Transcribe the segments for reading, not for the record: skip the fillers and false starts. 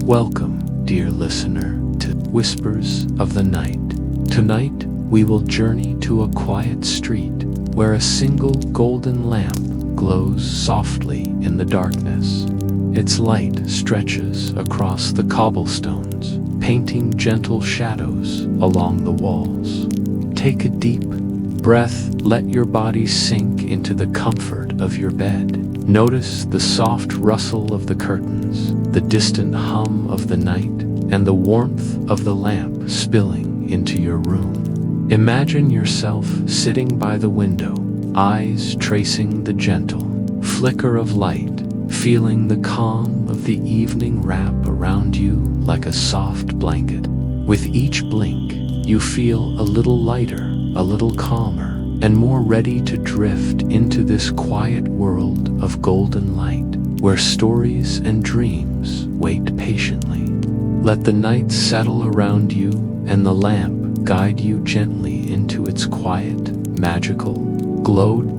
Welcome, dear listener, to Whispers of the Night. Tonight, we will journey to a quiet street where a single golden lamp glows softly in the darkness. Its light stretches across the cobblestones, painting gentle shadows along the walls. Take a deep breath, let your body sink into the comfort of your bed. Notice the soft rustle of the curtains, the distant hum of the night, and the warmth of the lamp spilling into your room. Imagine yourself sitting by the window, eyes tracing the gentle flicker of light, feeling the calm of the evening wrap around you like a soft blanket. With each blink, you feel a little lighter, a little calmer, and more ready to drift into this quiet world of golden light, where stories and dreams wait patiently. Let the night settle around you and the lamp guide you gently into its quiet, magical glow.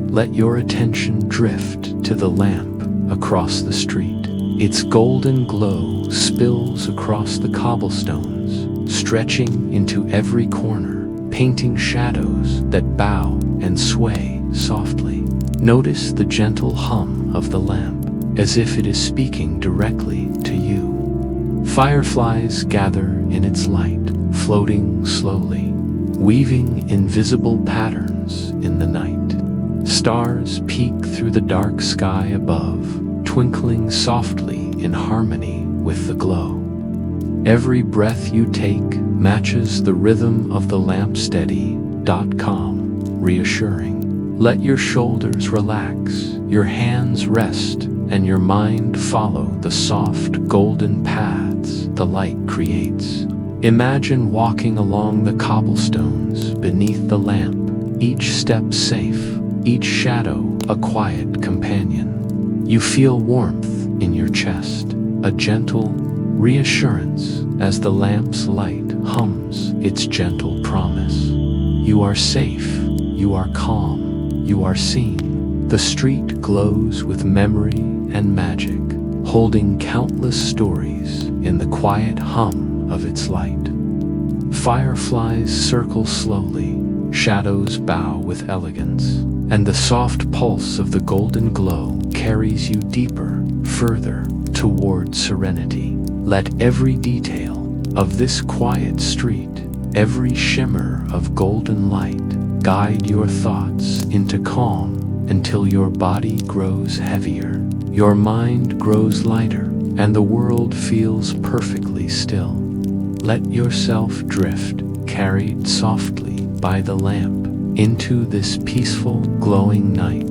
Let your attention drift to the lamp across the street. Its golden glow spills across the cobblestones, stretching into every corner, painting shadows that bow and sway softly. Notice the gentle hum of the lamp, as if it is speaking directly to you. Fireflies gather in its light, floating slowly, weaving invisible patterns in the night. Stars peek through the dark sky above, twinkling softly in harmony with the glow. Every breath you take matches the rhythm of the lamp, steady, calm, reassuring. Let your shoulders relax, your hands rest, and your mind follow the soft golden paths the light creates. Imagine walking along the cobblestones beneath the lamp, each step safe, each shadow a quiet companion. You feel warmth in your chest, a gentle reassurance as the lamp's light hums its gentle promise. You are safe, you are calm, you are seen. The street glows with memory and magic, holding countless stories in the quiet hum of its light. Fireflies circle slowly, shadows bow with elegance, and the soft pulse of the golden glow carries you deeper, further, toward serenity. Let every detail of this quiet street, every shimmer of golden light, guide your thoughts into calm until your body grows heavier, your mind grows lighter, and the world feels perfectly still. Let yourself drift, carried softly by the lamp, into this peaceful, glowing night.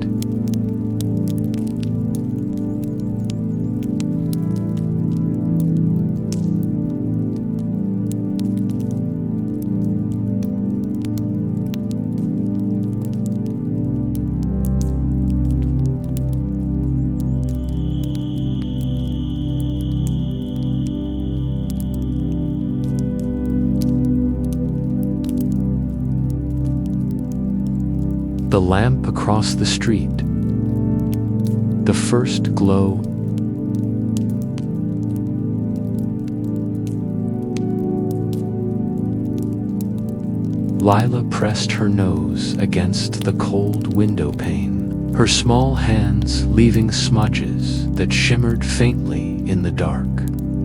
The lamp across the street. The first glow. Lila pressed her nose against the cold window pane, her small hands leaving smudges that shimmered faintly in the dark.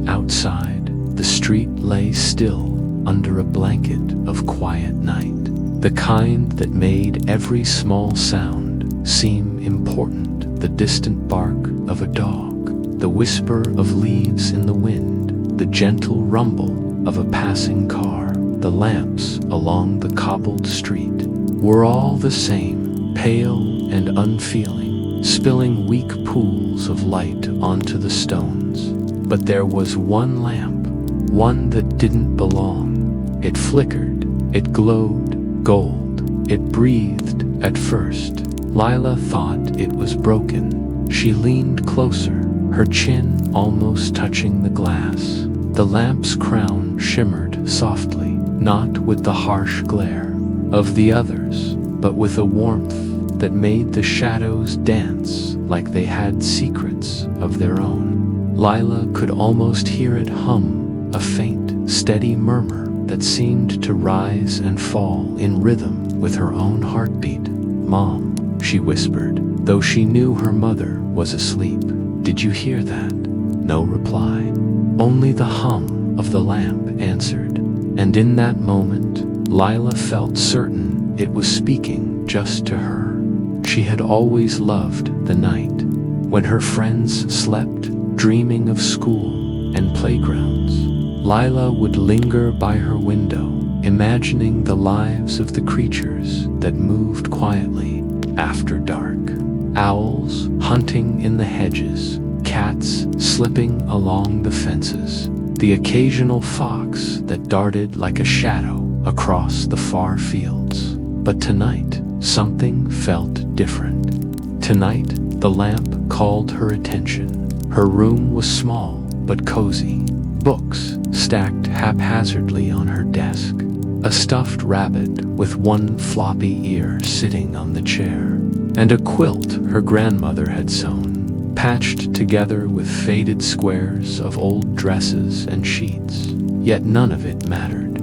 Outside, the street lay still under a blanket of quiet night. The kind that made every small sound seem important. The distant bark of a dog, the whisper of leaves in the wind, the gentle rumble of a passing car. The lamps along the cobbled street were all the same, pale and unfeeling, spilling weak pools of light onto the stones. But there was one lamp, one that didn't belong. It flickered, it glowed gold, it breathed at first. Lila thought it was broken. She leaned closer, her chin almost touching the glass. The lamp's crown shimmered softly, not with the harsh glare of the others, but with a warmth that made the shadows dance like they had secrets of their own. Lila could almost hear it hum, a faint, steady murmur that seemed to rise and fall in rhythm with her own heartbeat. "Mom," she whispered, though she knew her mother was asleep. "Did you hear that?" No reply. Only the hum of the lamp answered, and in that moment, Lila felt certain it was speaking just to her. She had always loved the night, when her friends slept, dreaming of school and playgrounds. Lila would linger by her window, imagining the lives of the creatures that moved quietly after dark. Owls hunting in the hedges, cats slipping along the fences, the occasional fox that darted like a shadow across the far fields. But tonight, something felt different. Tonight, the lamp called her attention. Her room was small but cozy. Books stacked haphazardly on her desk. A stuffed rabbit with one floppy ear sitting on the chair, and a quilt her grandmother had sewn, patched together with faded squares of old dresses and sheets. Yet none of it mattered.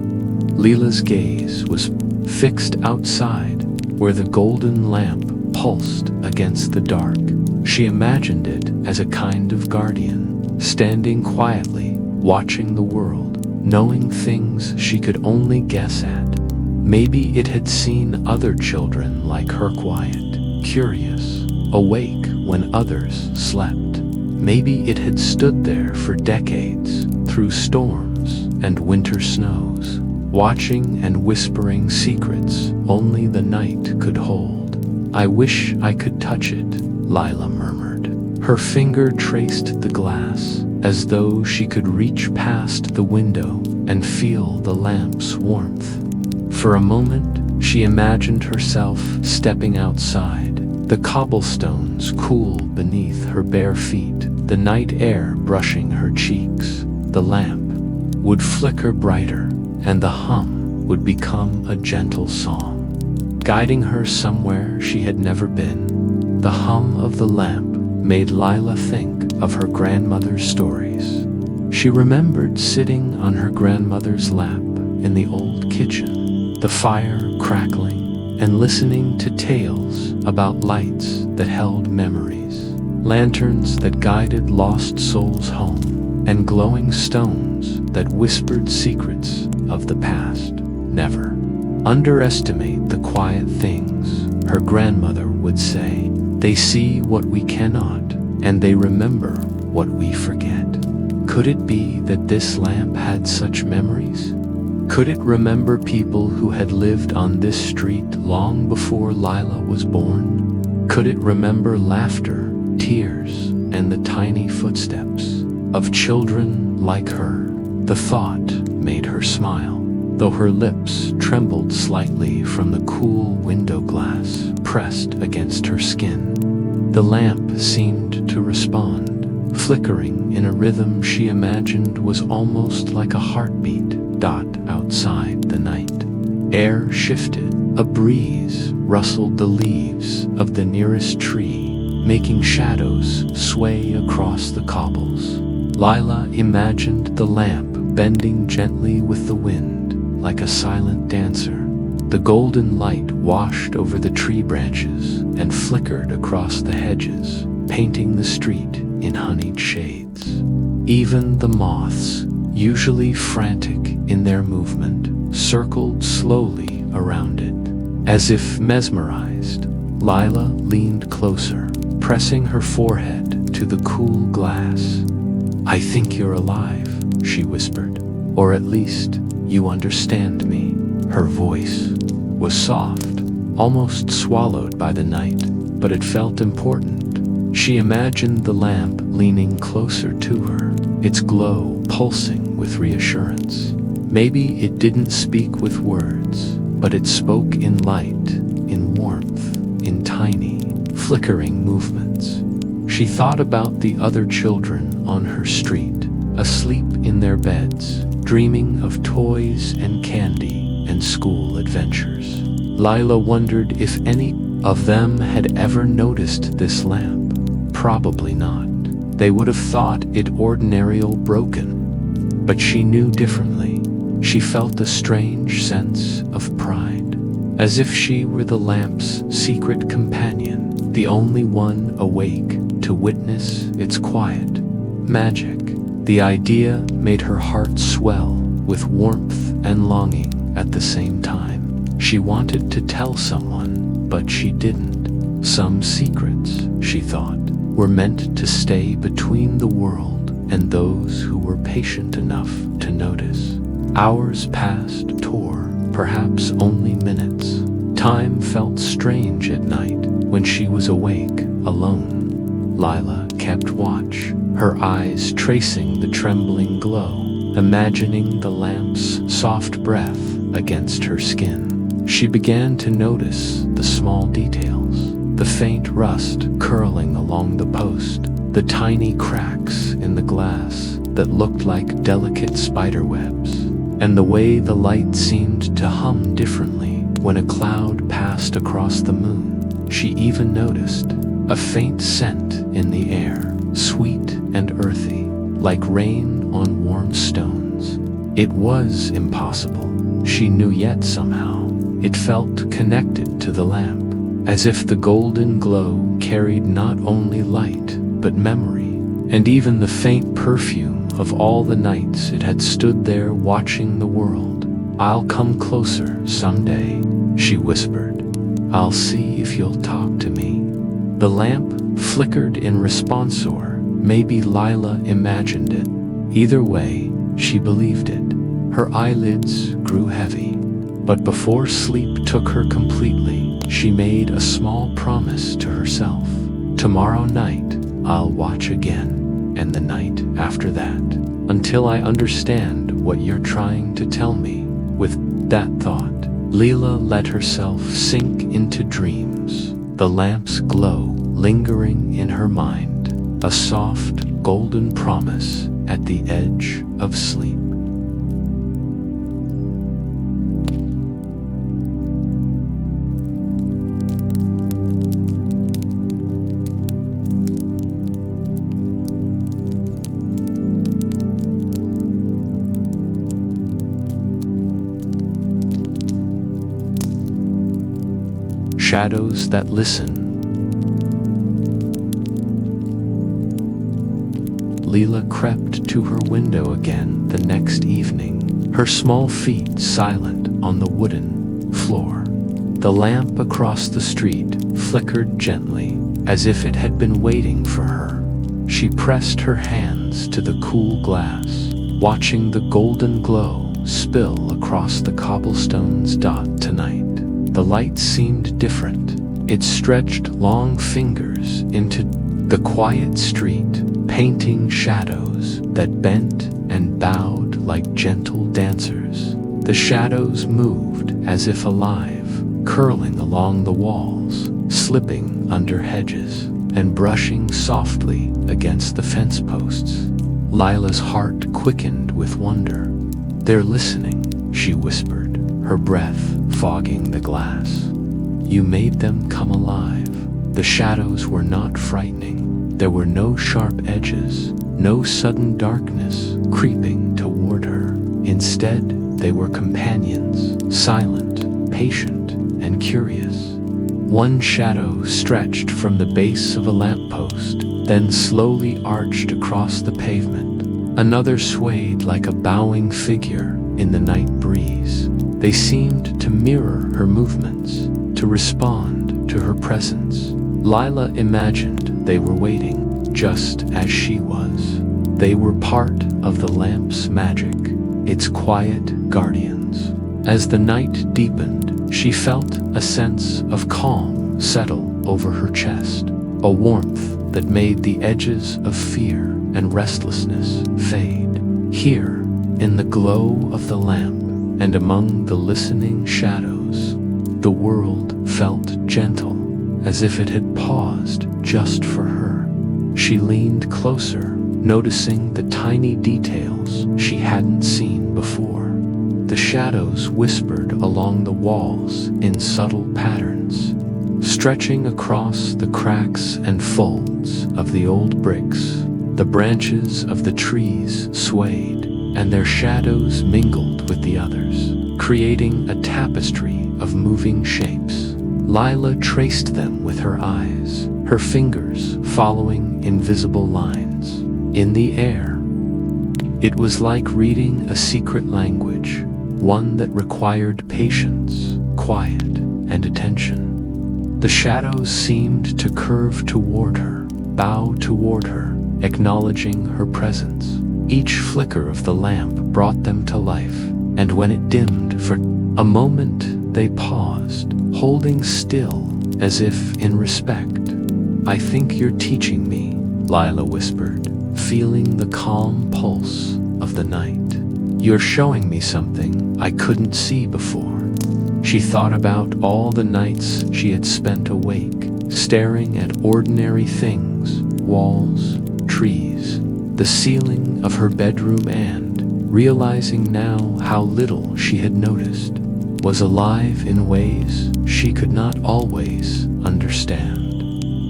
Lila's gaze was fixed outside, where the golden lamp pulsed against the dark. She imagined it as a kind of guardian, standing quietly, watching the world, knowing things she could only guess at. Maybe it had seen other children like her, quiet, curious, awake when others slept. Maybe it had stood there for decades, through storms and winter snows, watching and whispering secrets only the night could hold. "I wish I could touch it," Lila murmured. Her finger traced the glass, as though she could reach past the window and feel the lamp's warmth. For a moment, she imagined herself stepping outside, the cobblestones cool beneath her bare feet, the night air brushing her cheeks. The lamp would flicker brighter, and the hum would become a gentle song, guiding her somewhere she had never been. The hum of the lamp made Lila think of her grandmother's stories. She remembered sitting on her grandmother's lap in the old kitchen, the fire crackling, and listening to tales about lights that held memories, lanterns that guided lost souls home, and glowing stones that whispered secrets of the past. "Never underestimate the quiet things," her grandmother would say. "They see what we cannot, and they remember what we forget." Could it be that this lamp had such memories? Could it remember people who had lived on this street long before Lila was born? Could it remember laughter, tears, and the tiny footsteps of children like her? The thought made her smile, though her lips trembled slightly from the cool window glass pressed against her skin. The lamp seemed to respond, flickering in a rhythm she imagined was almost like a heartbeat outside the night. Air shifted, a breeze rustled the leaves of the nearest tree, making shadows sway across the cobbles. Lila imagined the lamp bending gently with the wind, like a silent dancer. The golden light washed over the tree branches and flickered across the hedges, painting the street in honeyed shades. Even the moths, usually frantic in their movement, circled slowly around it. As if mesmerized, Lila leaned closer, pressing her forehead to the cool glass. "I think you're alive," she whispered. "Or at least, you understand me." Her voice was soft, almost swallowed by the night, but it felt important. She imagined the lamp leaning closer to her, its glow pulsing with reassurance. Maybe it didn't speak with words, but it spoke in light, in warmth, in tiny, flickering movements. She thought about the other children on her street, asleep in their beds, dreaming of toys and candy and school adventures. Lila wondered if any of them had ever noticed this lamp. Probably not. They would have thought it ordinary or broken. But she knew differently. She felt a strange sense of pride, as if she were the lamp's secret companion, the only one awake to witness its quiet magic. The idea made her heart swell with warmth and longing at the same time. She wanted to tell someone, but she didn't. Some secrets, she thought, were meant to stay between the world and those who were patient enough to notice. Hours passed, tore, perhaps only minutes. Time felt strange at night when she was awake, alone. Lila kept watch, her eyes tracing the trembling glow, imagining the lamp's soft breath against her skin. She began to notice the small details, the faint rust curling along the post, the tiny cracks in the glass that looked like delicate spider webs, and the way the light seemed to hum differently when a cloud passed across the moon. She even noticed a faint scent in the air, sweet and earthy, like rain on warm stones. It was impossible, she knew, yet somehow it felt connected to the lamp, as if the golden glow carried not only light, but memory, and even the faint perfume of all the nights it had stood there watching the world. "I'll come closer someday," she whispered. "I'll see if you'll talk to me." The lamp flickered in response, or maybe Lila imagined it. Either way, she believed it. Her eyelids grew heavy. But before sleep took her completely, she made a small promise to herself. "Tomorrow night, I'll watch again, and the night after that, until I understand what you're trying to tell me." With that thought, Lila let herself sink into dreams, the lamp's glow lingering in her mind, a soft, golden promise at the edge of sleep. Shadows that listen. Lila crept to her window again the next evening, her small feet silent on the wooden floor. The lamp across the street flickered gently, as if it had been waiting for her. She pressed her hands to the cool glass, watching the golden glow spill across the cobblestones. Tonight, the light seemed different. It stretched long fingers into the quiet street, painting shadows that bent and bowed like gentle dancers. The shadows moved as if alive, curling along the walls, slipping under hedges, and brushing softly against the fence posts. Lila's heart quickened with wonder. "They're listening," she whispered, her breath fogging the glass. "You made them come alive." The shadows were not frightening. There were no sharp edges, no sudden darkness creeping toward her. Instead, they were companions, silent, patient, and curious. One shadow stretched from the base of a lamppost, then slowly arched across the pavement. Another swayed like a bowing figure in the night breeze. They seemed to mirror her movements, to respond to her presence. Lila imagined they were waiting, just as she was. They were part of the lamp's magic, its quiet guardians. As the night deepened, she felt a sense of calm settle over her chest, a warmth that made the edges of fear and restlessness fade. Here, in the glow of the lamp and among the listening shadows, the world felt gentle, as if it had paused just for her. She leaned closer, noticing the tiny details she hadn't seen before. The shadows whispered along the walls in subtle patterns, stretching across the cracks and folds of the old bricks. The branches of the trees swayed, and their shadows mingled with the others, creating a tapestry of moving shapes. Lila traced them with her eyes, her fingers following invisible lines. In the air, it was like reading a secret language, one that required patience, quiet, and attention. The shadows seemed to curve toward her, bow toward her, acknowledging her presence. Each flicker of the lamp brought them to life, and when it dimmed for a moment, they paused, holding still as if in respect. "I think you're teaching me," Lila whispered, feeling the calm pulse of the night. "You're showing me something I couldn't see before." She thought about all the nights she had spent awake, staring at ordinary things, walls, trees, the ceiling of her bedroom, and, realizing now how little she had noticed, was alive in ways she could not always understand.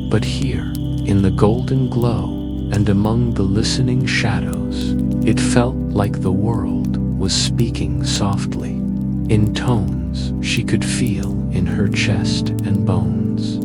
But here, in the golden glow and among the listening shadows, it felt like the world was speaking softly, in tones she could feel in her chest and bones.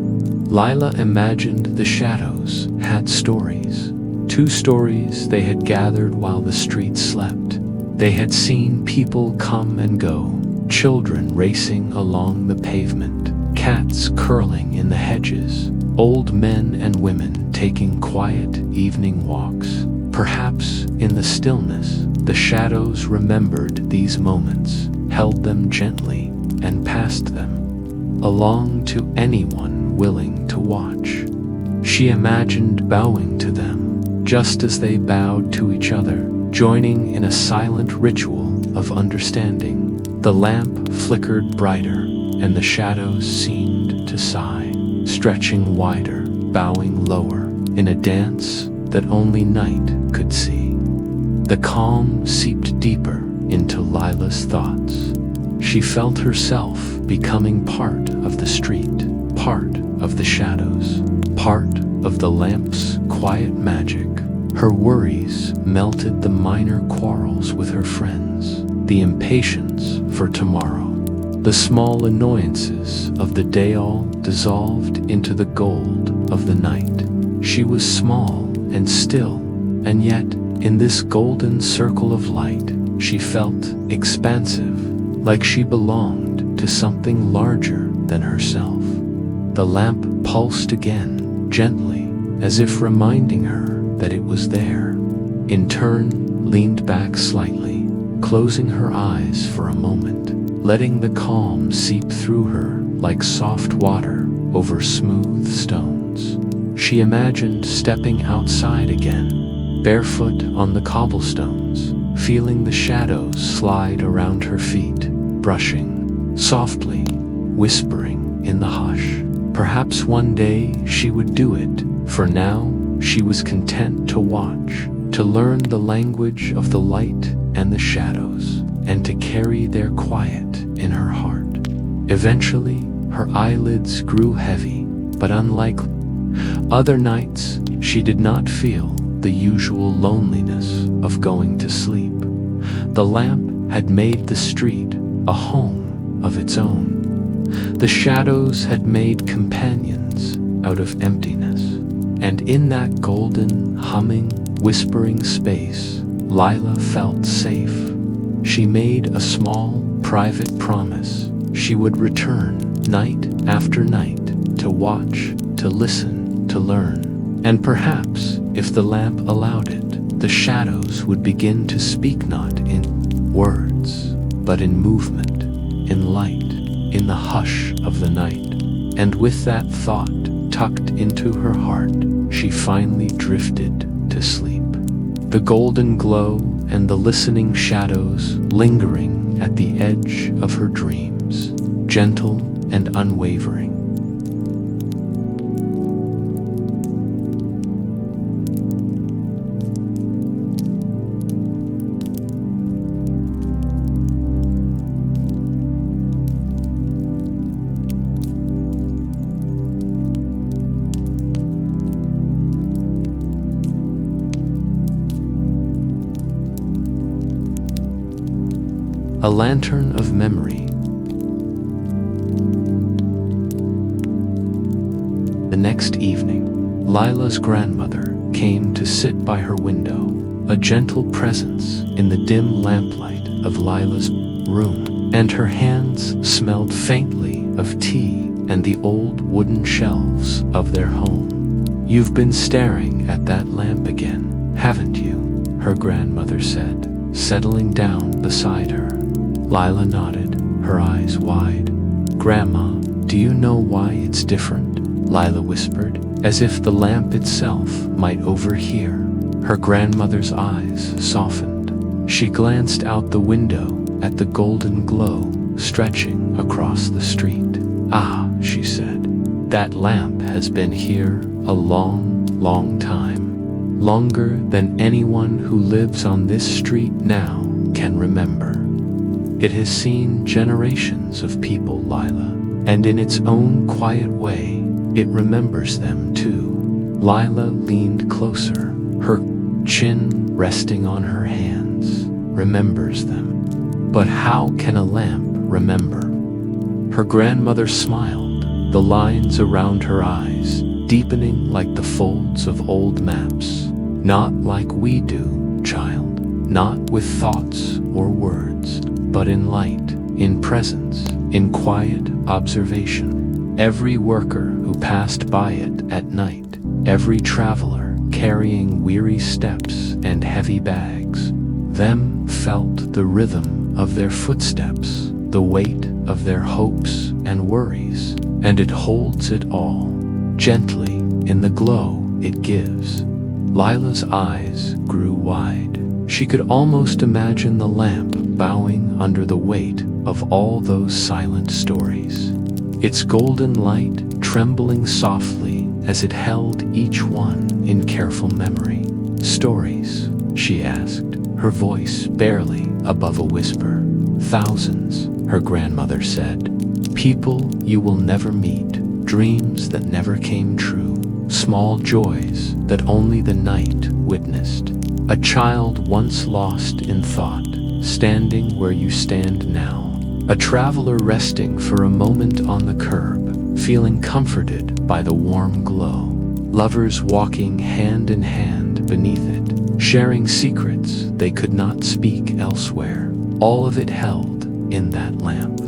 Lila imagined the shadows had stories. 2 stories they had gathered while the streets slept. They had seen people come and go, children racing along the pavement, cats curling in the hedges, old men and women taking quiet evening walks. Perhaps in the stillness, the shadows remembered these moments, held them gently, and passed them along to anyone willing to watch. She imagined bowing to them, just as they bowed to each other, joining in a silent ritual of understanding. The lamp flickered brighter, and the shadows seemed to sigh, stretching wider, bowing lower, in a dance that only night could see. The calm seeped deeper into Lila's thoughts. She felt herself becoming part of the street, part of the shadows, part of the lamp's quiet magic. Her worries melted the minor quarrels with her friends, the impatience for tomorrow. The small annoyances of the day all dissolved into the gold of the night. She was small and still, and yet, in this golden circle of light, she felt expansive, like she belonged to something larger than herself. The lamp pulsed again, gently, as if reminding her that it was there. In turn, leaned back slightly, closing her eyes for a moment, letting the calm seep through her like soft water over smooth stones. She imagined stepping outside again, barefoot on the cobblestones, feeling the shadows slide around her feet, brushing softly, whispering in the hush. Perhaps one day she would do it. For now, she was content to watch, to learn the language of the light and the shadows, and to carry their quiet in her heart. Eventually, her eyelids grew heavy, but unlike other nights, she did not feel the usual loneliness of going to sleep. The lamp had made the street a home of its own. The shadows had made companions out of emptiness. And in that golden, humming, whispering space, Lila felt safe. She made a small, private promise. She would return night after night to watch, to listen, to learn. And perhaps, if the lamp allowed it, the shadows would begin to speak not in words, but in movement, in light, in the hush of the night. And with that thought tucked into her heart, she finally drifted to sleep. The golden glow and the listening shadows lingering at the edge of her dreams, gentle and unwavering. A lantern of memory. The next evening, Lila's grandmother came to sit by her window, a gentle presence in the dim lamplight of Lila's room, and her hands smelled faintly of tea and the old wooden shelves of their home. "You've been staring at that lamp again, haven't you?" her grandmother said, settling down beside her. Lila nodded, her eyes wide. "Grandma, do you know why it's different?" Lila whispered, as if the lamp itself might overhear. Her grandmother's eyes softened. She glanced out the window at the golden glow stretching across the street. "Ah," she said, "that lamp has been here a long, long time. Longer than anyone who lives on this street now can remember. It has seen generations of people, Lila, and in its own quiet way, it remembers them too." Lila leaned closer, her chin resting on her hands. "Remembers them. But how can a lamp remember?" Her grandmother smiled, the lines around her eyes deepening like the folds of old maps. "Not like we do, child. Not with thoughts or words, but in light, in presence, in quiet observation. Every worker who passed by it at night, every traveler carrying weary steps and heavy bags, them felt the rhythm of their footsteps, the weight of their hopes and worries, and it holds it all, gently in the glow it gives." Lila's eyes grew wide. She could almost imagine the lamp bowing under the weight of all those silent stories, its golden light trembling softly as it held each one in careful memory. "Stories?" she asked, her voice barely above a whisper. "Thousands," her grandmother said. "People you will never meet, dreams that never came true, small joys that only the night witnessed. A child once lost in thought, standing where you stand now. A traveler resting for a moment on the curb, feeling comforted by the warm glow. Lovers walking hand in hand beneath it, sharing secrets they could not speak elsewhere. All of it held in that lamp.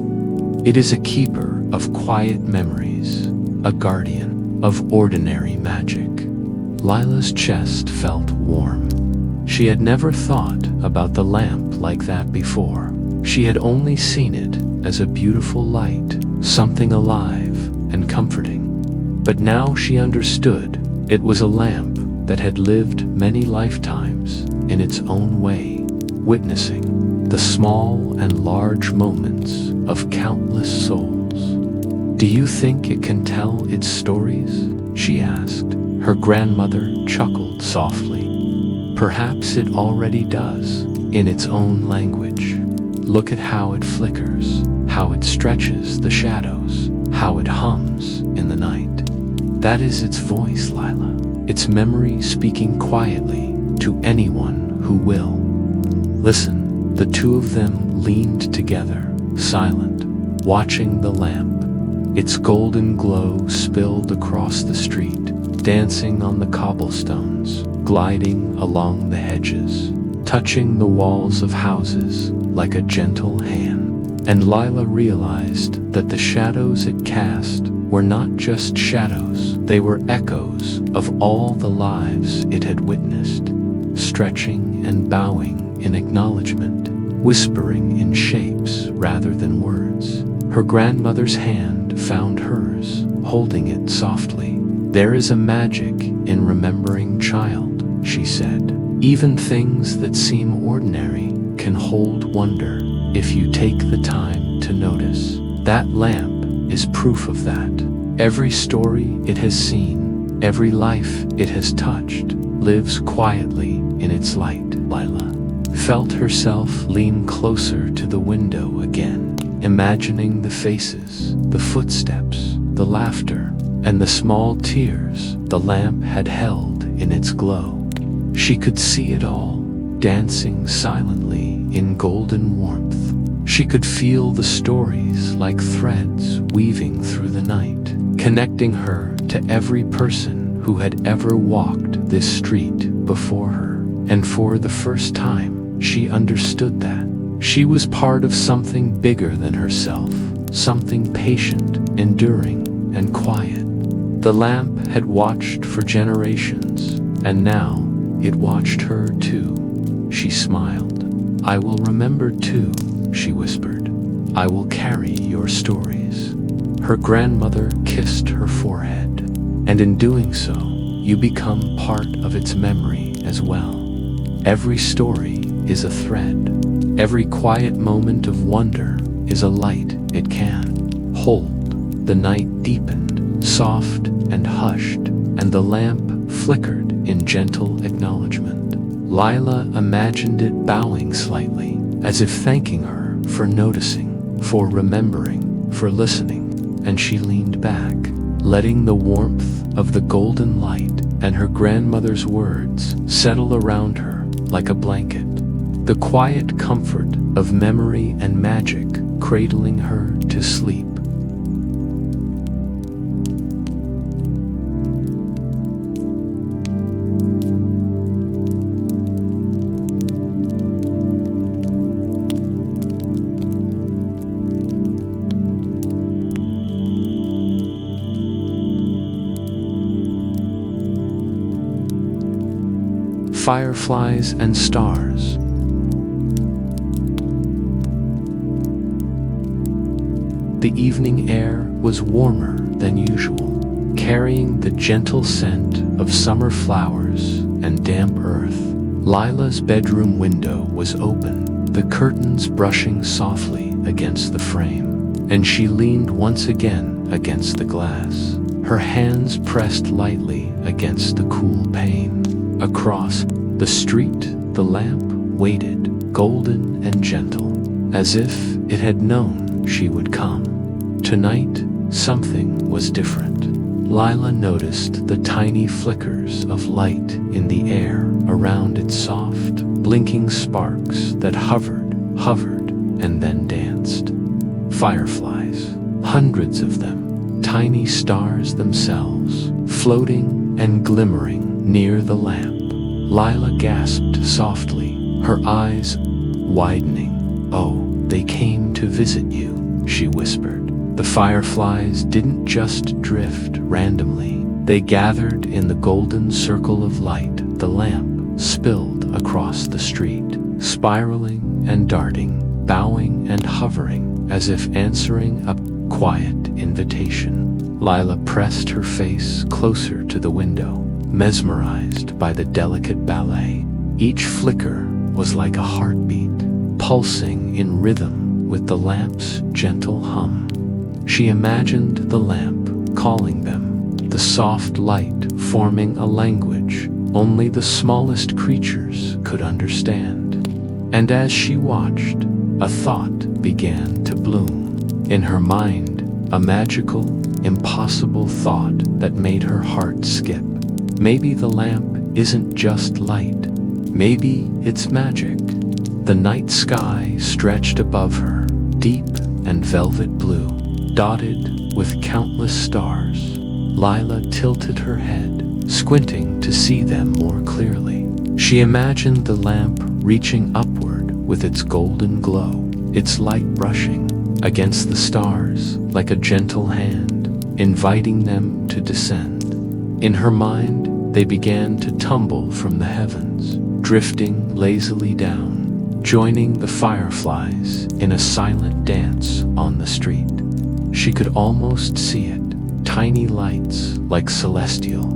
It is a keeper of quiet memories, a guardian of ordinary magic." Lila's chest felt warm. She had never thought about the lamp like that before. She had only seen it as a beautiful light, something alive and comforting. But now she understood it was a lamp that had lived many lifetimes in its own way, witnessing the small and large moments of countless souls. "Do you think it can tell its stories?" she asked. Her grandmother chuckled softly. "Perhaps it already does, in its own language. Look at how it flickers, how it stretches the shadows, how it hums in the night. That is its voice, Lila. Its memory speaking quietly to anyone who will. Listen." The two of them leaned together, silent, watching the lamp. Its golden glow spilled across the street, dancing on the cobblestones, gliding along the hedges, touching the walls of houses like a gentle hand. And Lila realized that the shadows it cast were not just shadows, they were echoes of all the lives it had witnessed, stretching and bowing in acknowledgement, whispering in shapes rather than words. Her grandmother's hand found hers, holding it softly. "There is a magic in remembering child," she said. "Even things that seem ordinary can hold wonder if you take the time to notice. That lamp is proof of that. Every story it has seen, every life it has touched, lives quietly in its light." Lila felt herself lean closer to the window again, imagining the faces, the footsteps, the laughter, and the small tears the lamp had held in its glow. She could see it all, dancing silently in golden warmth. She could feel the stories like threads weaving through the night, connecting her to every person who had ever walked this street before her. And for the first time, she understood that she was part of something bigger than herself, something patient, enduring, and quiet. The lamp had watched for generations, and now it watched her too. She smiled. "I will remember too," she whispered. "I will carry your stories." Her grandmother kissed her forehead, and in doing so, you become part of its memory as well. Every story is a thread. Every quiet moment of wonder is a light it can hold. The night deepened, soft and hushed, and the lamp flickered in gentle acknowledgement. Lila imagined it bowing slightly, as if thanking her for noticing, for remembering, for listening, and she leaned back, letting the warmth of the golden light and her grandmother's words settle around her like a blanket. The quiet comfort of memory and magic cradling her to sleep. Fireflies and stars. The evening air was warmer than usual, carrying the gentle scent of summer flowers and damp earth. Lila's bedroom window was open, the curtains brushing softly against the frame, and she leaned once again against the glass, her hands pressed lightly against the cool pane. Across the street, the lamp waited, golden and gentle, as if it had known she would come. Tonight, something was different. Lila noticed the tiny flickers of light in the air around its soft, blinking sparks that hovered, and then danced. Fireflies, hundreds of them, tiny stars themselves, floating and glimmering near the lamp. Lila gasped softly, her eyes widening. "Oh, they came to visit you," she whispered. The fireflies didn't just drift randomly. They gathered in the golden circle of light the lamp spilled across the street, spiraling and darting, bowing and hovering, as if answering a quiet invitation. Lila pressed her face closer to the window, mesmerized by the delicate ballet. Each flicker was like a heartbeat, pulsing in rhythm with the lamp's gentle hum. She imagined the lamp calling them, the soft light forming a language only the smallest creatures could understand. And as she watched, a thought began to bloom. In her mind, a magical, impossible thought that made her heart skip. Maybe the lamp isn't just light. Maybe it's magic. The night sky stretched above her, deep and velvet blue, dotted with countless stars. Lila tilted her head, squinting to see them more clearly. She imagined the lamp reaching upward with its golden glow, its light brushing against the stars like a gentle hand, inviting them to descend. In her mind, they began to tumble from the heavens, drifting lazily down, joining the fireflies in a silent dance on the street. She could almost see it, tiny lights like celestial,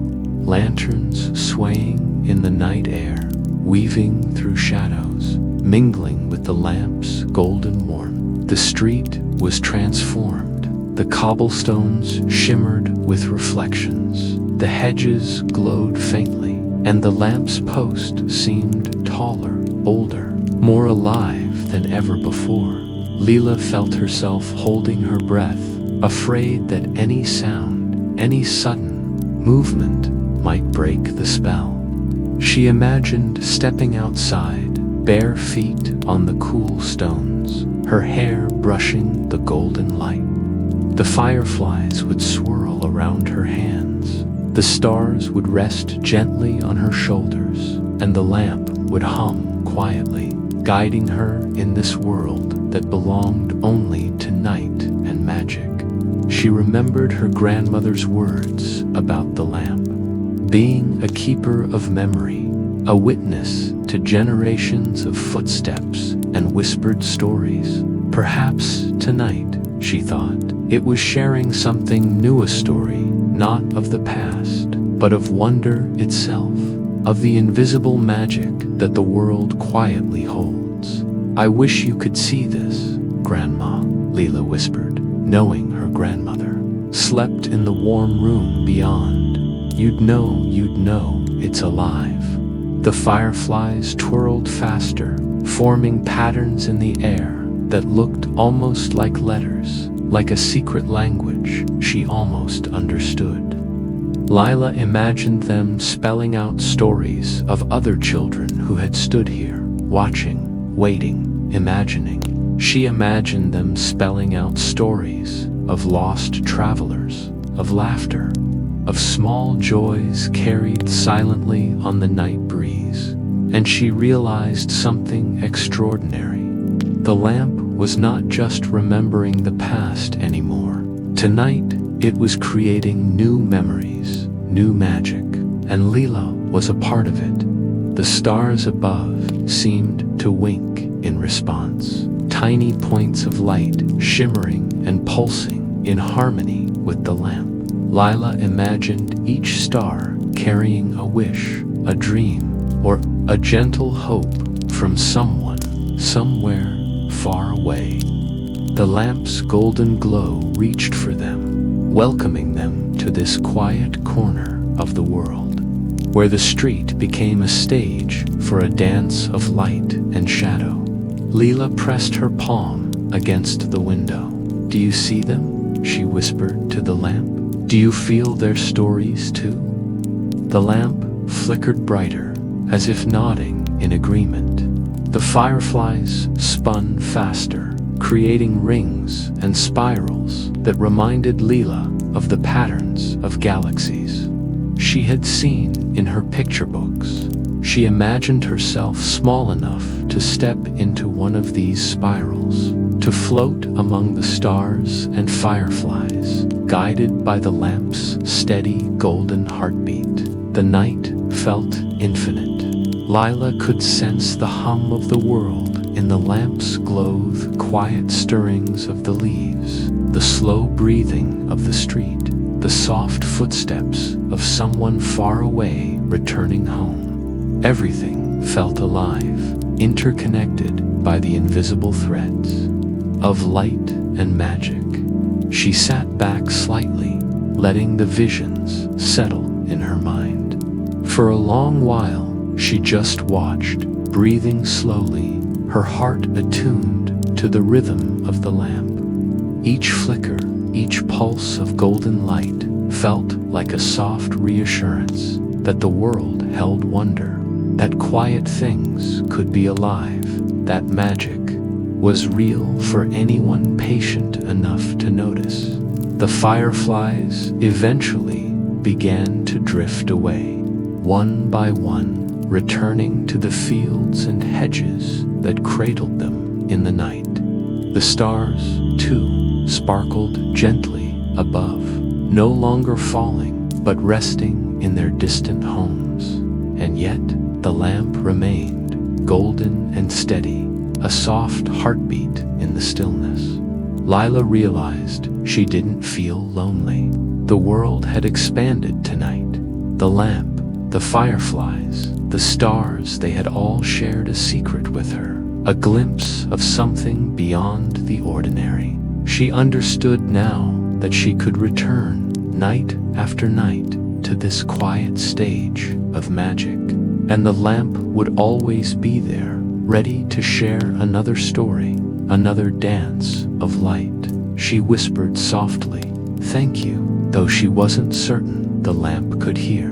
lanterns swaying in the night air, weaving through shadows, mingling with the lamp's golden warmth. The street was transformed. The cobblestones shimmered with reflections. The hedges glowed faintly, and the lamp's post seemed taller, older, more alive than ever before. Leela felt herself holding her breath, afraid that any sound, any sudden movement might break the spell. She imagined stepping outside, bare feet on the cool stones, her hair brushing the golden light. The fireflies would swirl around her hands. The stars would rest gently on her shoulders, and the lamp would hum quietly, guiding her in this world that belonged only to night and magic. She remembered her grandmother's words about the lamp, being a keeper of memory, a witness to generations of footsteps and whispered stories. Perhaps tonight, she thought, it was sharing something new, a story, not of the past, but of wonder itself, of the invisible magic that the world quietly holds. "I wish you could see this, Grandma," Leela whispered, knowing her grandmother slept in the warm room beyond. You'd know it's alive." The fireflies twirled faster, forming patterns in the air that looked almost like letters, like a secret language she almost understood. Lila imagined them spelling out stories of other children who had stood here, watching, waiting, imagining. She imagined them spelling out stories of lost travelers, of laughter, of small joys carried silently on the night breeze. And she realized something extraordinary. The lamp was not just remembering the past anymore. Tonight, it was creating new memories, new magic, and Leela was a part of it. The stars above seemed to wink in response, tiny points of light shimmering and pulsing in harmony with the lamp. Lila imagined each star carrying a wish, a dream, or a gentle hope from someone, somewhere far away. The lamp's golden glow reached for them, welcoming them to this quiet corner of the world, where the street became a stage for a dance of light and shadow. Leela pressed her palm against the window. "Do you see them?" she whispered to the lamp. "Do you feel their stories too?" The lamp flickered brighter, as if nodding in agreement. The fireflies spun faster, creating rings and spirals that reminded Leela of the patterns of galaxies she had seen in her picture books. She imagined herself small enough to step into one of these spirals, to float among the stars and fireflies, guided by the lamp's steady golden heartbeat. The night felt infinite. Lila could sense the hum of the world in the lamp's glow, the quiet stirrings of the leaves, the slow breathing of the street, the soft footsteps of someone far away returning home. Everything felt alive, interconnected by the invisible threads of light and magic. She sat back slightly, letting the visions settle in her mind. For a long while, she just watched, breathing slowly, her heart attuned to the rhythm of the lamp. Each flicker, each pulse of golden light felt like a soft reassurance that the world held wonder, that quiet things could be alive, that magic was real for anyone patient enough to notice. The fireflies eventually began to drift away, one by one, returning to the fields and hedges that cradled them in the night. The stars, too, sparkled gently above, no longer falling, but resting in their distant homes. And yet, the lamp remained, golden and steady, a soft heartbeat in the stillness. Lila realized she didn't feel lonely. The world had expanded tonight. The lamp, the fireflies, the stars, they had all shared a secret with her, a glimpse of something beyond the ordinary. She understood now that she could return night after night to this quiet stage of magic, and the lamp would always be there, ready to share another story, another dance of light. She whispered softly, "Thank you," though she wasn't certain the lamp could hear.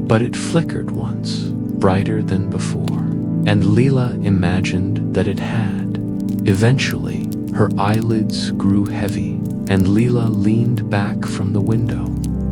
But it flickered once, brighter than before, and Leela imagined that it had. Eventually, her eyelids grew heavy, and Leela leaned back from the window.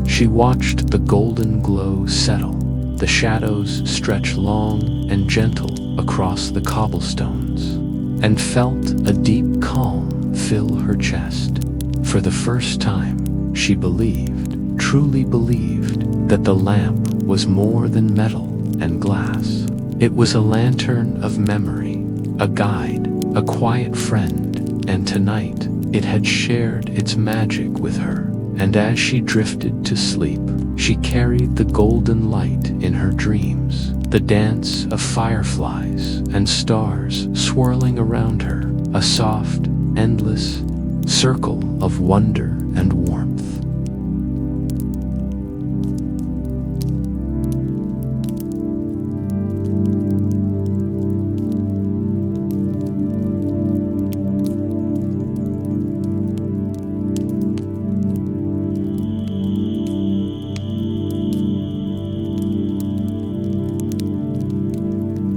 She watched the golden glow settle, the shadows stretch long and gentle across the cobblestones, and felt a deep calm fill her chest. For the first time, she believed, truly believed, that the lamp was more than metal and glass. It was a lantern of memory, a guide, a quiet friend, and tonight it had shared its magic with her. And as she drifted to sleep, she carried the golden light in her dreams, the dance of fireflies and stars swirling around her, a soft, endless circle of wonder and warmth.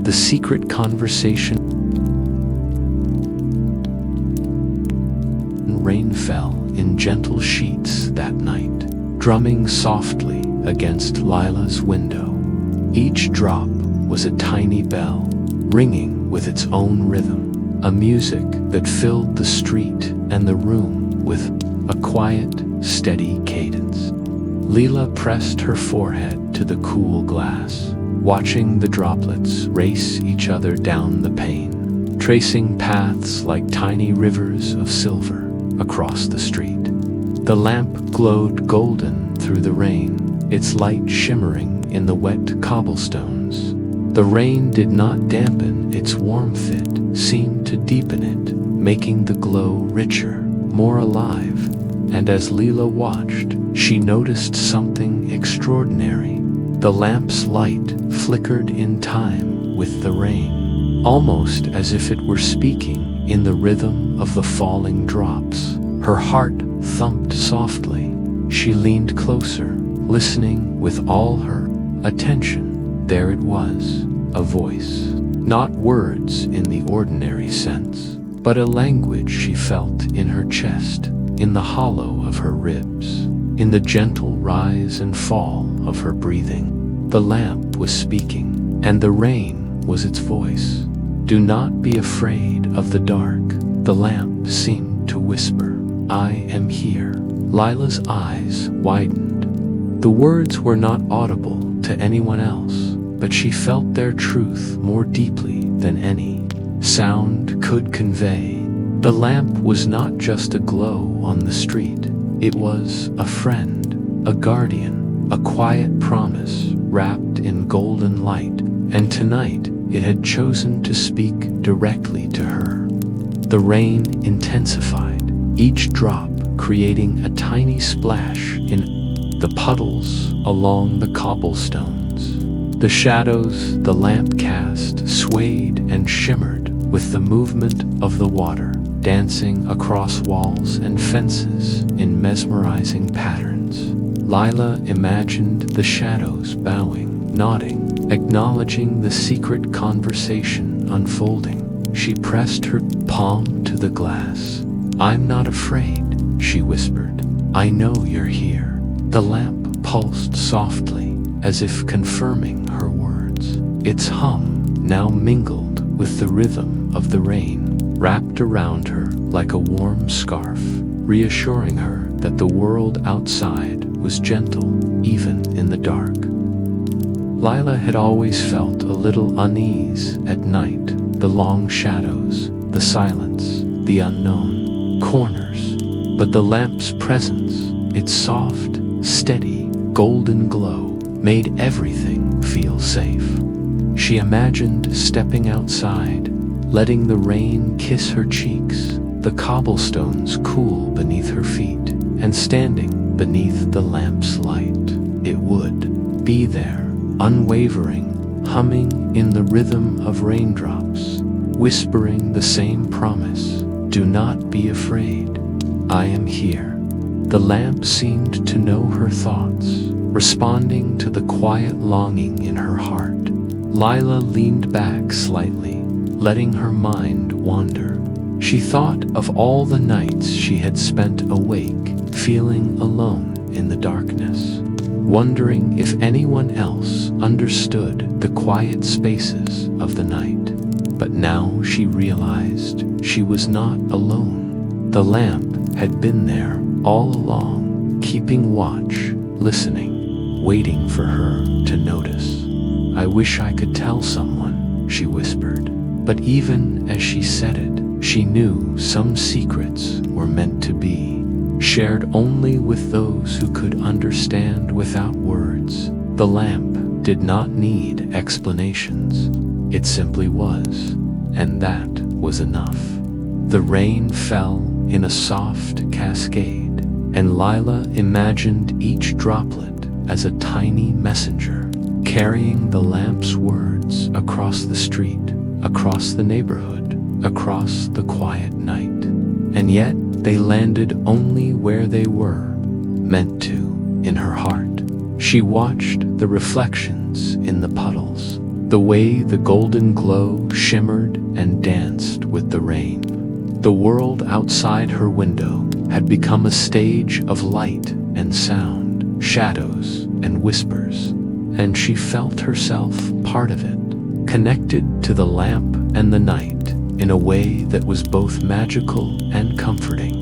The secret conversation. Rain fell in gentle sheets that night, drumming softly against Lila's window. Each drop was a tiny bell, ringing with its own rhythm, a music that filled the street and the room with a quiet, steady cadence. Leela pressed her forehead to the cool glass, watching the droplets race each other down the pane, tracing paths like tiny rivers of silver across the street. The lamp glowed golden through the rain, its light shimmering in the wet cobblestones. The rain did not dampen its warmth, it seemed to deepen it, making the glow richer, more alive. And as Leela watched, she noticed something extraordinary. The lamp's light flickered in time with the rain, almost as if it were speaking in the rhythm of the falling drops. Her heart thumped softly. She leaned closer, listening with all her attention. There it was, a voice. Not words in the ordinary sense, but a language she felt in her chest, in the hollow of her ribs, in the gentle rise and fall of her breathing. The lamp was speaking, and the rain was its voice. "Do not be afraid of the dark," the lamp seemed to whisper. "I am here." Lila's eyes widened. The words were not audible to anyone else, but she felt their truth more deeply than any sound could convey. The lamp was not just a glow on the street. It was a friend, a guardian, a quiet promise wrapped in golden light, and tonight it had chosen to speak directly to her. The rain intensified, each drop creating a tiny splash in the puddles along the cobblestones. The shadows the lamp cast swayed and shimmered with the movement of the water, dancing across walls and fences in mesmerizing patterns. Lila imagined the shadows bowing, nodding, acknowledging the secret conversation unfolding. She pressed her palm to the glass. "I'm not afraid," she whispered. "I know you're here." The lamp pulsed softly, as if confirming her words. Its hum now mingled with the rhythm of the rain, wrapped around her like a warm scarf, reassuring her that the world outside was gentle, even in the dark. Lila had always felt a little unease at night, the long shadows, the silence, the unknown corners. But the lamp's presence, its soft, steady, golden glow, made everything feel safe. She imagined stepping outside, letting the rain kiss her cheeks, the cobblestones cool beneath her feet, and standing beneath the lamp's light. It would be there, unwavering, humming in the rhythm of raindrops, whispering the same promise, "Do not be afraid. I am here." The lamp seemed to know her thoughts, responding to the quiet longing in her heart. Lila leaned back slightly, letting her mind wander. She thought of all the nights she had spent awake, feeling alone in the darkness, wondering if anyone else understood the quiet spaces of the night. But now she realized she was not alone. The lamp had been there all along, keeping watch, listening, waiting for her to notice. "I wish I could tell someone," she whispered. But even as she said it, she knew some secrets were meant to be shared only with those who could understand without words. The lamp did not need explanations. It simply was, and that was enough. The rain fell in a soft cascade, and Lila imagined each droplet as a tiny messenger, carrying the lamp's words across the street, across the neighborhood, across the quiet night. And yet they landed only where they were meant to, in her heart. She watched the reflections in the puddles, the way the golden glow shimmered and danced with the rain. The world outside her window had become a stage of light and sound, shadows and whispers, and she felt herself part of it, connected to the lamp and the night in a way that was both magical and comforting.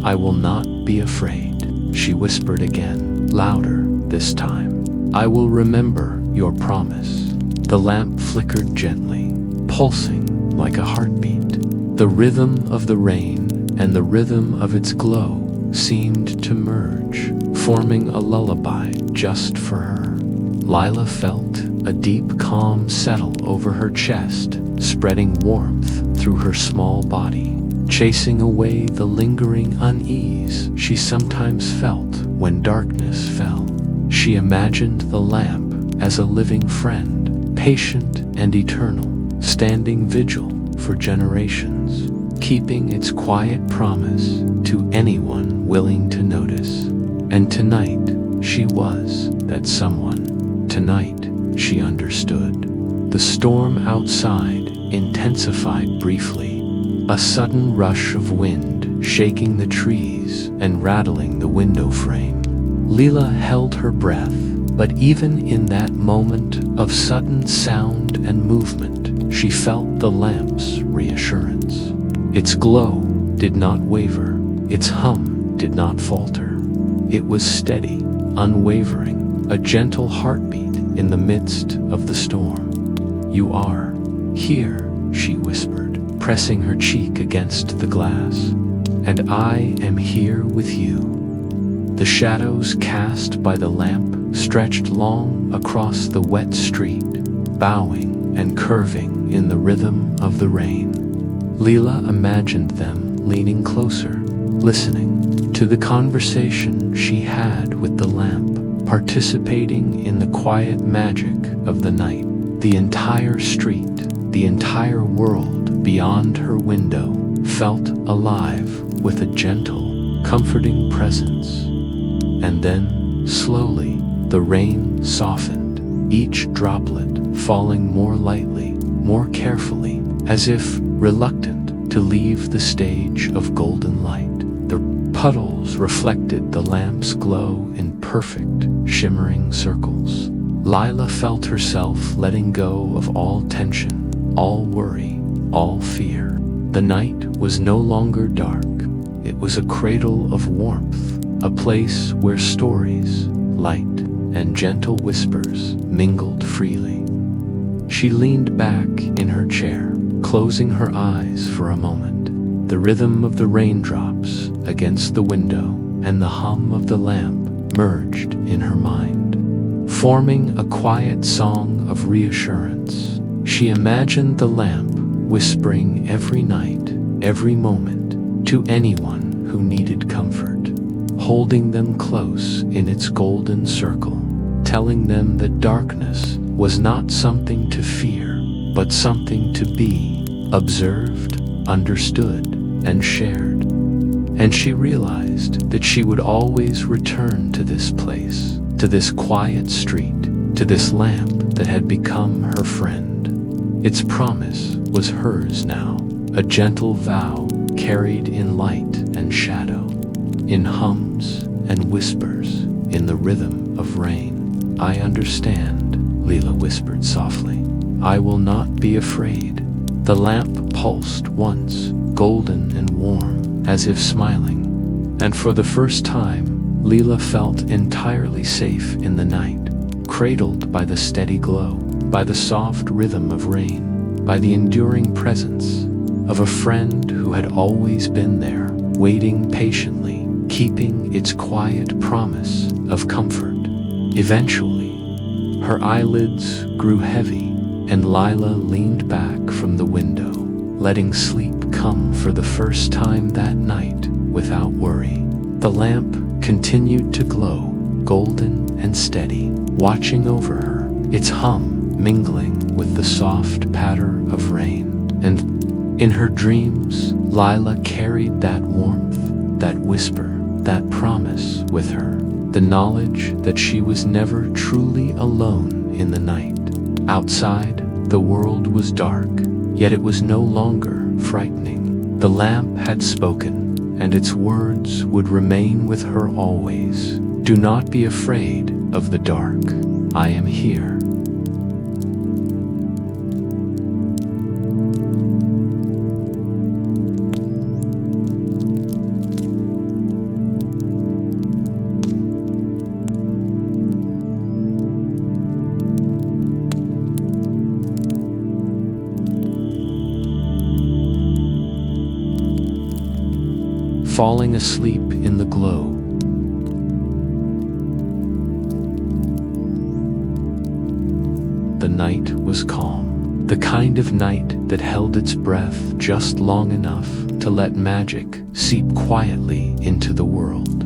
"I will not be afraid," she whispered again, louder this time. "I will remember your promise." The lamp flickered gently, pulsing like a heartbeat. The rhythm of the rain and the rhythm of its glow seemed to merge, forming a lullaby just for her. Lila felt a deep calm settle over her chest, spreading warmth through her small body, chasing away the lingering unease she sometimes felt when darkness fell. She imagined the lamp as a living friend, patient and eternal, standing vigil for generations, keeping its quiet promise to anyone willing to notice. And tonight, she was that someone. Tonight, she understood. The storm outside intensified briefly, a sudden rush of wind shaking the trees and rattling the window frame. Lila held her breath, but even in that moment of sudden sound and movement, she felt the lamp's reassurance. Its glow did not waver, its hum did not falter. It was steady, unwavering, a gentle heartbeat in the midst of the storm. "You are here," she whispered, pressing her cheek against the glass. "And I am here with you." The shadows cast by the lamp stretched long across the wet street, bowing and curving in the rhythm of the rain. Lila imagined them leaning closer, listening to the conversation she had with the lamp, participating in the quiet magic of the night. The entire street, the entire world beyond her window felt alive with a gentle, comforting presence. And then, slowly, the rain softened, each droplet falling more lightly, more carefully, as if reluctant to leave the stage of golden light. The puddles reflected the lamp's glow in perfect, shimmering circles. Lila felt herself letting go of all tension, all worry, all fear. The night was no longer dark. It was a cradle of warmth, a place where stories, light, and gentle whispers mingled freely. She leaned back in her chair, closing her eyes for a moment. The rhythm of the raindrops against the window and the hum of the lamp merged in her mind. forming a quiet song of reassurance. She imagined the lamp whispering every night, every moment, to anyone who needed comfort, holding them close in its golden circle, telling them that darkness was not something to fear, but something to be observed, understood, and shared. And she realized that she would always return to this place, to this quiet street, to this lamp that had become her friend. Its promise was hers now, a gentle vow carried in light and shadow, in hums and whispers, in the rhythm of rain. "I understand," Leela whispered softly. "I will not be afraid." The lamp pulsed once, golden and warm, as if smiling. And for the first time, Leela felt entirely safe in the night, cradled by the steady glow, by the soft rhythm of rain, by the enduring presence of a friend who had always been there, waiting patiently, keeping its quiet promise of comfort. Eventually, her eyelids grew heavy, and Lila leaned back from the window, letting sleep come for the first time that night without worry. The lamp continued to glow, golden and steady, watching over her, its hum mingling with the soft patter of rain. And in her dreams, Lila carried that warmth, that whisper, that promise with her, the knowledge that she was never truly alone in the night. Outside, the world was dark, yet it was no longer frightening. The lamp had spoken, and its words would remain with her always. "Do not be afraid of the dark. I am here." Falling asleep in the glow. The night was calm, the kind of night that held its breath just long enough to let magic seep quietly into the world.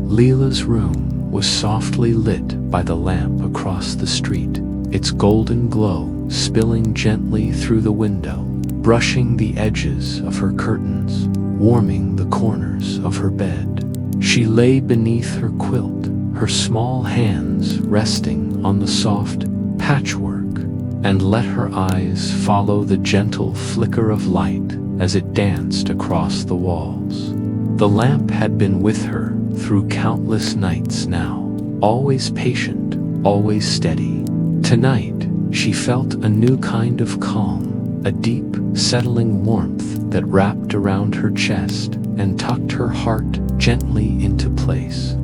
Leela's room was softly lit by the lamp across the street, its golden glow spilling gently through the window, brushing the edges of her curtains, warming the corners of her bed. She lay beneath her quilt, her small hands resting on the soft patchwork, and let her eyes follow the gentle flicker of light as it danced across the walls. The lamp had been with her through countless nights now, always patient, always steady. Tonight, she felt a new kind of calm, a deep, settling warmth that wrapped around her chest and tucked her heart gently into place.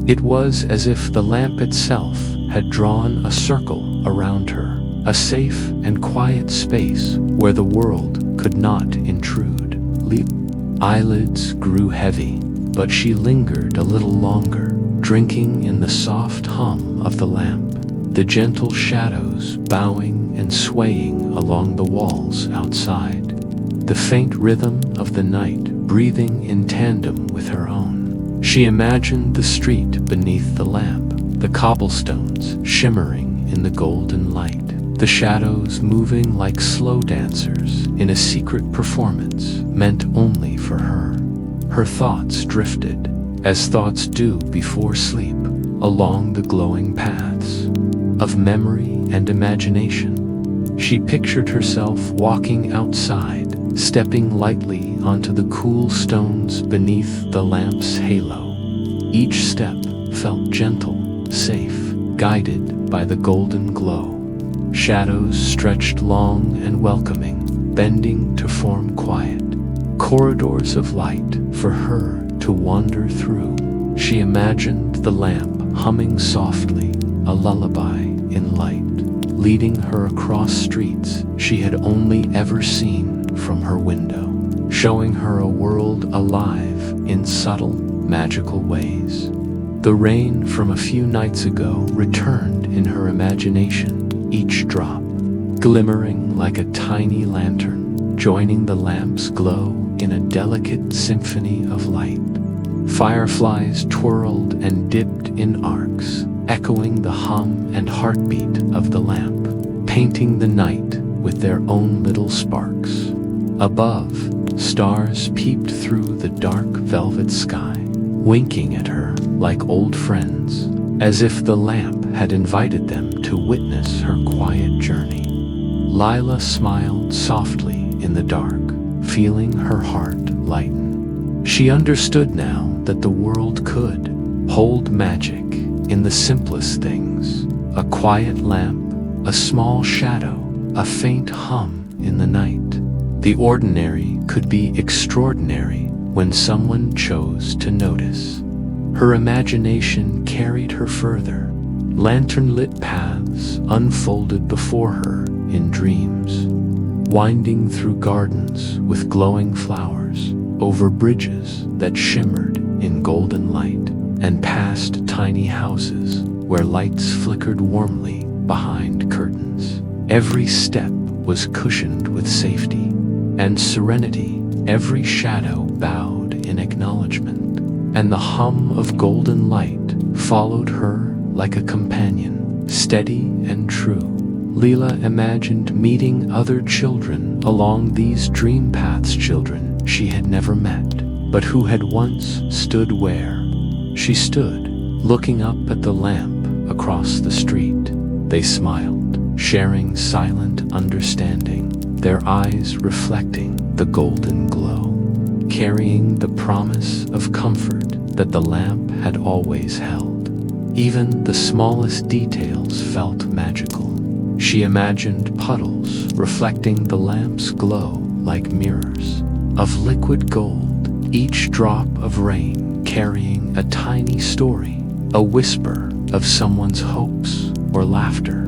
It was as if the lamp itself had drawn a circle around her, a safe and quiet space where the world could not intrude. Eyelids grew heavy, but she lingered a little longer, drinking in the soft hum of the lamp, the gentle shadows bowing and swaying along the walls outside, the faint rhythm of the night breathing in tandem with her own. She imagined the street beneath the lamp, the cobblestones shimmering in the golden light, the shadows moving like slow dancers in a secret performance meant only for her. Her thoughts drifted, as thoughts do before sleep, along the glowing paths of memory and imagination. She pictured herself walking outside, stepping lightly onto the cool stones beneath the lamp's halo. Each step felt gentle, safe, guided by the golden glow. Shadows stretched long and welcoming, bending to form quiet corridors of light for her to wander through. She imagined the lamp humming softly, a lullaby in light, leading her across streets she had only ever seen from her window, showing her a world alive in subtle, magical ways. The rain from a few nights ago returned in her imagination, each drop glimmering like a tiny lantern, joining the lamp's glow in a delicate symphony of light. Fireflies twirled and dipped in arcs, echoing the hum and heartbeat of the lamp, painting the night with their own little sparks. Above, stars peeped through the dark velvet sky, winking at her like old friends, as if the lamp had invited them to witness her quiet journey. Lila smiled softly in the dark, feeling her heart lighten. She understood now that the world could hold magic in the simplest things: a quiet lamp, a small shadow, a faint hum in the night. The ordinary could be extraordinary when someone chose to notice. Her imagination carried her further. Lantern-lit paths unfolded before her in dreams, winding through gardens with glowing flowers, over bridges that shimmered in golden light, and past tiny houses where lights flickered warmly behind curtains. Every step was cushioned with safety and serenity. Every shadow bowed in acknowledgement, and the hum of golden light followed her like a companion, steady and true. Leela imagined meeting other children along these dream paths, children she had never met, but who had once stood where she stood, looking up at the lamp across the street. They smiled, sharing silent understanding, their eyes reflecting the golden glow, carrying the promise of comfort that the lamp had always held. Even the smallest details felt magical. She imagined puddles reflecting the lamp's glow like mirrors of liquid gold, each drop of rain carrying a tiny story, a whisper of someone's hopes or laughter.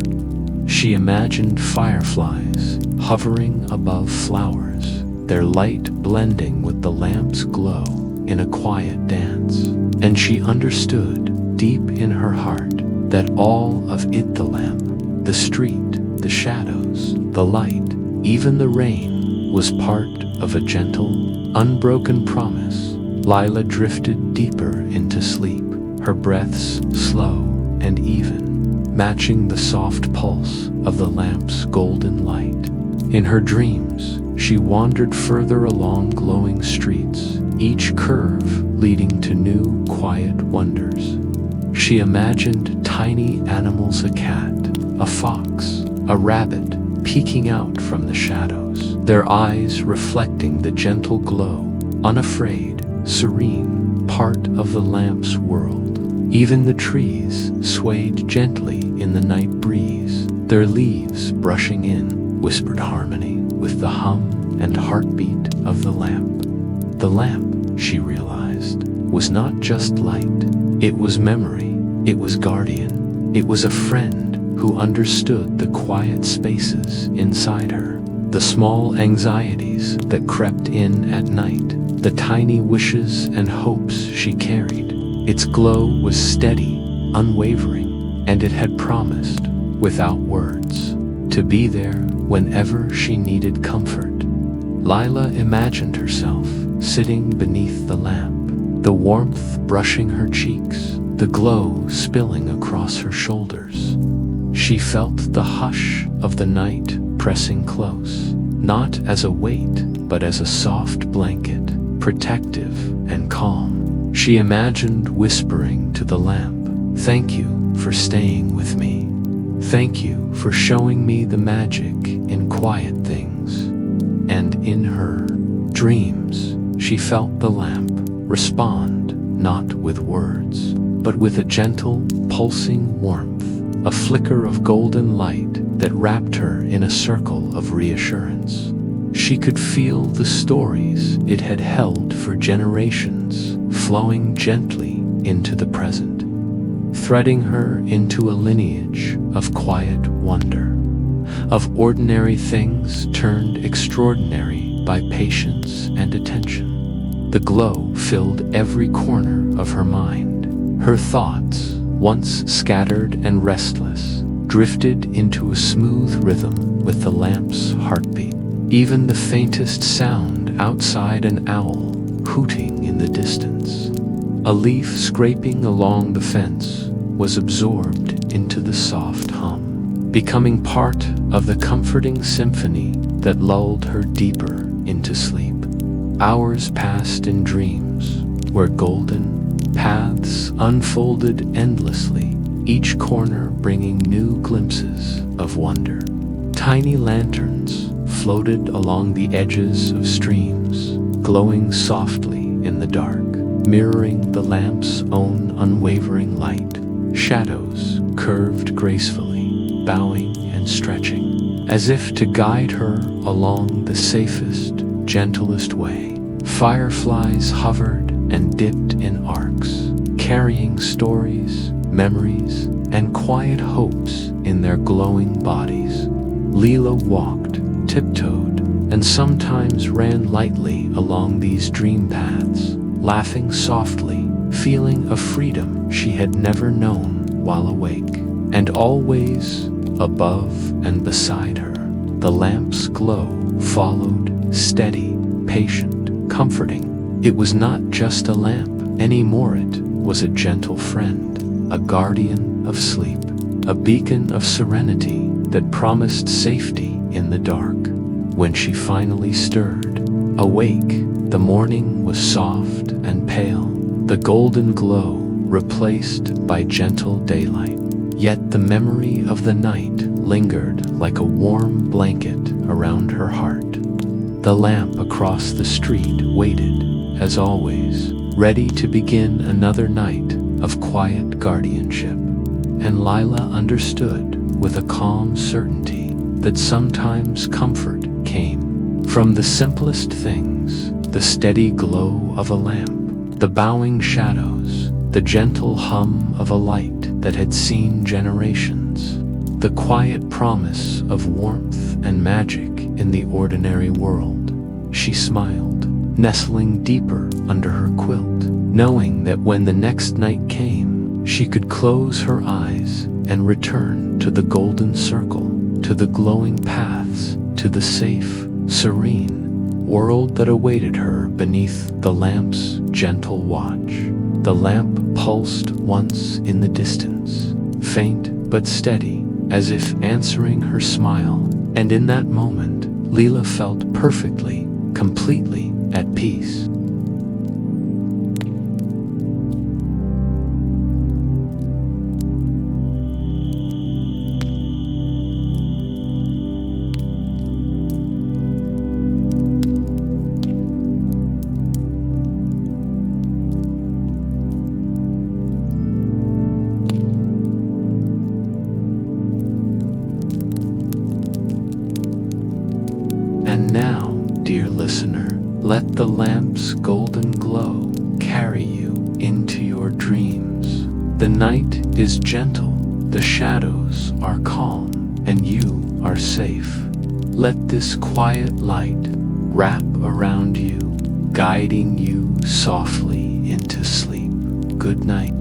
She imagined fireflies hovering above flowers, their light blending with the lamp's glow in a quiet dance. And she understood deep in her heart that all of it, the lamp, the street, the shadows, the light, even the rain, was part of a gentle, unbroken promise. Lila drifted deeper into sleep, her breaths slow and even, matching the soft pulse of the lamp's golden light. In her dreams, she wandered further along glowing streets, each curve leading to new, quiet wonders. She imagined tiny animals, a cat, a fox, a rabbit, peeking out from the shadows, their eyes reflecting the gentle glow, unafraid, serene, part of the lamp's world. Even the trees swayed gently in the night breeze, their leaves brushing in, whispered harmony with the hum and heartbeat of the lamp. The lamp, she realized, was not just light. It was memory. It was guardian. It was a friend who understood the quiet spaces inside her, the small anxieties that crept in at night, the tiny wishes and hopes she carried. Its glow was steady, unwavering, and it had promised, without words, to be there whenever she needed comfort. Lila imagined herself sitting beneath the lamp, the warmth brushing her cheeks, the glow spilling across her shoulders. She felt the hush of the night pressing close, not as a weight, but as a soft blanket, protective and calm. She imagined whispering to the lamp, "Thank you for staying with me. Thank you for showing me the magic in quiet things." And in her dreams, she felt the lamp respond, not with words, but with a gentle, pulsing warmth, a flicker of golden light that wrapped her in a circle of reassurance. She could feel the stories it had held for generations flowing gently into the present, threading her into a lineage of quiet wonder, of ordinary things turned extraordinary by patience and attention. The glow filled every corner of her mind, Her thoughts, once scattered and restless, drifted into a smooth rhythm with the lamp's heartbeat. Even the faintest sound outside, an owl hooting in the distance, a leaf scraping along the fence, was absorbed into the soft hum, becoming part of the comforting symphony that lulled her deeper into sleep. Hours passed in dreams, where golden paths unfolded endlessly, each corner bringing new glimpses of wonder. Tiny lanterns floated along the edges of streams, glowing softly in the dark, mirroring the lamp's own unwavering light. Shadows curved gracefully, bowing and stretching, as if to guide her along the safest, gentlest way. Fireflies hovered and dipped in arcs, carrying stories, memories, and quiet hopes in their glowing bodies. Leela walked, tiptoed, and sometimes ran lightly along these dream paths, laughing softly, feeling a freedom she had never known while awake. And always, above and beside her, the lamp's glow followed, steady, patient, comforting. It was not just a lamp anymore, it was a gentle friend, a guardian of sleep, a beacon of serenity that promised safety in the dark. When she finally stirred, awake, the morning was soft and pale, the golden glow replaced by gentle daylight. Yet the memory of the night lingered like a warm blanket around her heart. The lamp across the street waited, as always, ready to begin another night of quiet guardianship. And Lila understood with a calm certainty that sometimes comfort came from the simplest things: the steady glow of a lamp, the bowing shadows, the gentle hum of a light that had seen generations, the quiet promise of warmth and magic in the ordinary world. She smiled, nestling deeper under her quilt, knowing that when the next night came, she could close her eyes and return to the golden circle, to the glowing paths, to the safe, serene world that awaited her beneath the lamp's gentle watch. The lamp pulsed once in the distance, faint but steady, as if answering her smile, and in that moment, Leela felt perfectly, completely at peace. And now, dear listener, let the lamp's golden glow carry you into your dreams. The night is gentle, the shadows are calm, and you are safe. Let this quiet light wrap around you, guiding you softly into sleep. Good night.